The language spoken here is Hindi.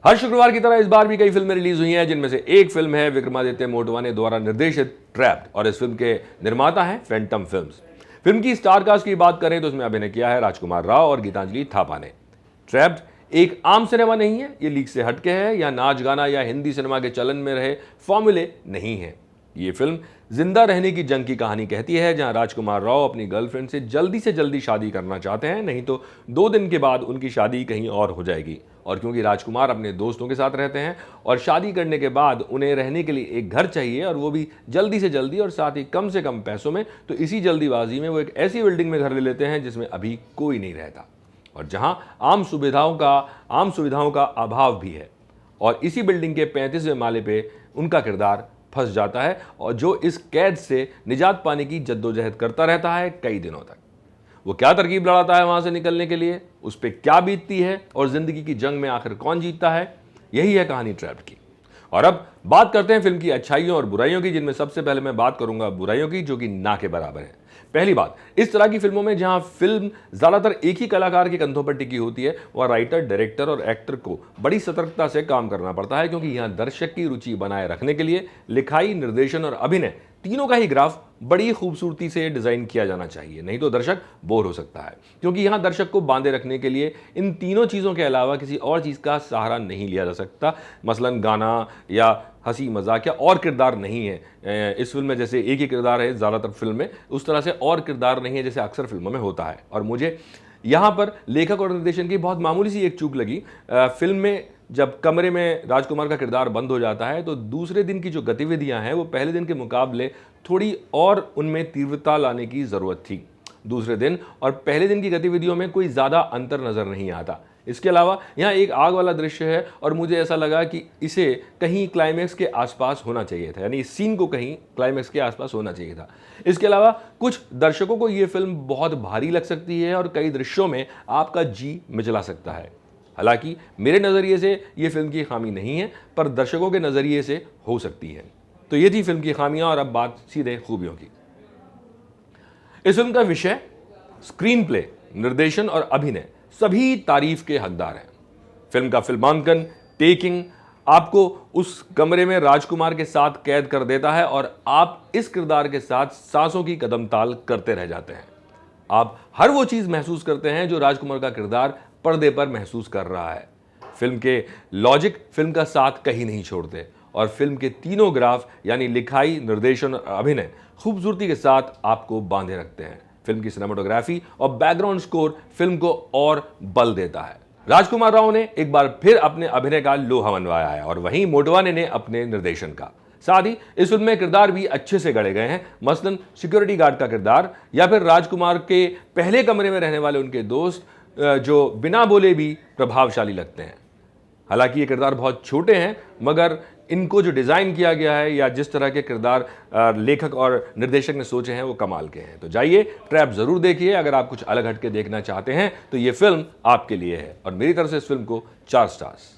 हर शुक्रवार की तरह इस बार भी कई फिल्में रिलीज हुई हैं, जिनमें से एक फिल्म है विक्रमादित्य मोटवाने द्वारा निर्देशित ट्रैप्ड और इस फिल्म के निर्माता हैं फैंटम फिल्म्स। फिल्म की स्टार कास्ट की बात करें तो उसमें अभिनय किया है राजकुमार राव और गीतांजलि थापा ने। ट्रैप्ड एक आम सिनेमा नहीं है, ये लीक से हटके है या नाच गाना या हिंदी सिनेमा के चलन में रहे फॉर्मूले नहीं है। ये फिल्म जिंदा रहने की जंग की कहानी कहती है, जहां राजकुमार राव अपनी गर्लफ्रेंड से जल्दी शादी करना चाहते हैं, नहीं तो 2 दिन के बाद उनकी शादी कहीं और हो जाएगी। और क्योंकि राजकुमार अपने दोस्तों के साथ रहते हैं और शादी करने के बाद उन्हें रहने के लिए एक घर चाहिए और वो भी जल्दी से जल्दी और साथ ही कम से कम पैसों में, तो इसी जल्दीबाजी में वो एक ऐसी बिल्डिंग में घर ले लेते हैं जिसमें अभी कोई नहीं रहता और जहां आम सुविधाओं का अभाव भी है। और इसी बिल्डिंग के 35वें माले पे उनका किरदार फंस जाता है और जो इस कैद से निजात पाने की जद्दोजहद करता रहता है कई दिनों तक। वो क्या तरकीब लड़ाता है वहां से निकलने के लिए, उस पर क्या बीतती है और जिंदगी की जंग में आखिर कौन जीतता है, यही है कहानी ट्रैप्ड की। और अब बात करते हैं फिल्म की अच्छाइयों और बुराइयों की, जिनमें सबसे पहले मैं बात करूंगा बुराइयों की, जो कि ना के बराबर है। पहली बात, इस तरह की फिल्मों में जहां फिल्म ज्यादातर एक ही कलाकार के कंधों पर टिकी होती है, वह राइटर, डायरेक्टर और एक्टर को बड़ी सतर्कता से काम करना पड़ता है, क्योंकि यहां दर्शक की रुचि बनाए रखने के लिए लिखाई, निर्देशन और अभिनय तीनों का ही ग्राफ बड़ी खूबसूरती से डिजाइन किया जाना चाहिए, नहीं तो दर्शक बोर हो सकता है। क्योंकि यहां दर्शक को बांधे रखने के लिए इन तीनों चीजों के अलावा किसी और चीज का सहारा नहीं लिया जा सकता। मसलन गाना या हंसी मजाक या और किरदार नहीं है इस फिल्म में, जैसे एक ही किरदार है ज़्यादातर फिल्म में, उस तरह से और किरदार नहीं है जैसे अक्सर फिल्मों में होता है। और मुझे यहाँ पर लेखक और निर्देशन की बहुत मामूली सी एक चूक लगी। फिल्म में जब कमरे में राजकुमार का किरदार बंद हो जाता है तो दूसरे दिन की जो गतिविधियां हैं वो पहले दिन के मुकाबले थोड़ी और उनमें तीव्रता लाने की ज़रूरत थी। दूसरे दिन और पहले दिन की गतिविधियों में कोई ज़्यादा अंतर नज़र नहीं आता। इसके अलावा यहाँ एक आग वाला दृश्य है और मुझे ऐसा लगा कि इसे कहीं क्लाइमैक्स के आसपास होना चाहिए था, यानी इस सीन को कहीं क्लाइमैक्स के आसपास होना चाहिए था। इसके अलावा कुछ दर्शकों को ये फिल्म बहुत भारी लग सकती है और कई दृश्यों में आपका जी मिचला सकता है। हालांकि मेरे नज़रिए से ये फिल्म की खामी नहीं है, पर दर्शकों के नज़रिए से हो सकती है। तो ये थी फिल्म की खामियां और अब बात सीधे खूबियों की। इस फिल्म का विषय, स्क्रीन प्ले, निर्देशन और अभिनय सभी तारीफ के हकदार हैं। फिल्म का फिल्मांकन, टेकिंग आपको उस कमरे में राजकुमार के साथ कैद कर देता है और आप इस किरदार के साथ सांसों की कदमताल करते रह जाते हैं। आप हर वो चीज महसूस करते हैं जो राजकुमार का किरदार पर्दे पर महसूस कर रहा है। फिल्म के लॉजिक फिल्म का साथ कहीं नहीं छोड़ते और फिल्म के तीनों ग्राफ यानी लिखाई, निर्देशन और अभिनय खूबसूरती के साथ आपको बांधे रखते हैं। फिल्म की सिनेमाटोग्राफी और बैकग्राउंड स्कोर फिल्म को और बल देता है। राजकुमार राव ने एक बार फिर अपने अभिनय का लोहा मनवाया है और वहीं मोटवाने ने अपने निर्देशन का। साथ ही इस फिल्म में किरदार भी अच्छे से गढ़े गए हैं, मसलन सिक्योरिटी गार्ड का किरदार या फिर राजकुमार के पहले कमरे में रहने वाले उनके दोस्त, जो बिना बोले भी प्रभावशाली लगते हैं। हालांकि ये किरदार बहुत छोटे हैं, मगर इनको जो डिज़ाइन किया गया है या जिस तरह के किरदार लेखक और निर्देशक ने सोचे हैं वो कमाल के हैं। तो जाइए ट्रैप ज़रूर देखिए। अगर आप कुछ अलग हटके देखना चाहते हैं तो ये फिल्म आपके लिए है और मेरी तरफ से इस फिल्म को 4 स्टार्स।